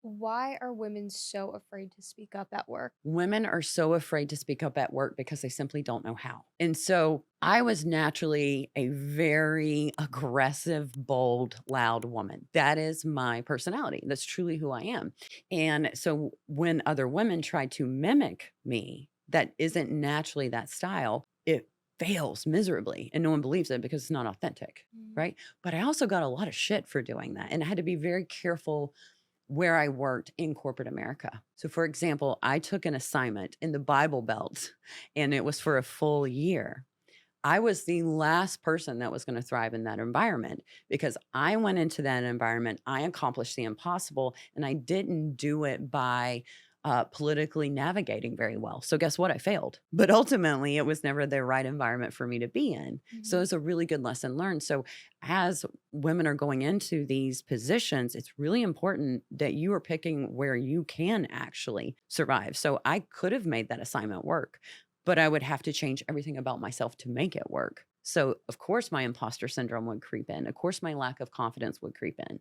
Why are women so afraid to speak up at work? Women are so afraid to speak up at work because they simply don't know how. And so I was naturally a very aggressive, bold, loud woman. That is my personality. That's truly who I am. And so when other women try to mimic me, that isn't naturally that style, it fails miserably and no one believes it because it's not authentic. Mm. Right. But I also got a lot of shit for doing that. And I had to be very careful where I worked in corporate America. So, for example, I took an assignment in the Bible Belt and it was for a full year. I was the last person that was going to thrive in that environment because I went into that environment. I accomplished the impossible and I didn't do it by politically navigating very well. So, guess what? I failed. But ultimately, it was never the right environment for me to be in. So, Mhm. it's a really good lesson learned. So, as women are going into these positions, it's really important that you are picking where you can actually survive. So, I could have made that assignment work but I would have to change everything about myself to make it work. So, of course, my imposter syndrome would creep in. Of course, my lack of confidence would creep in.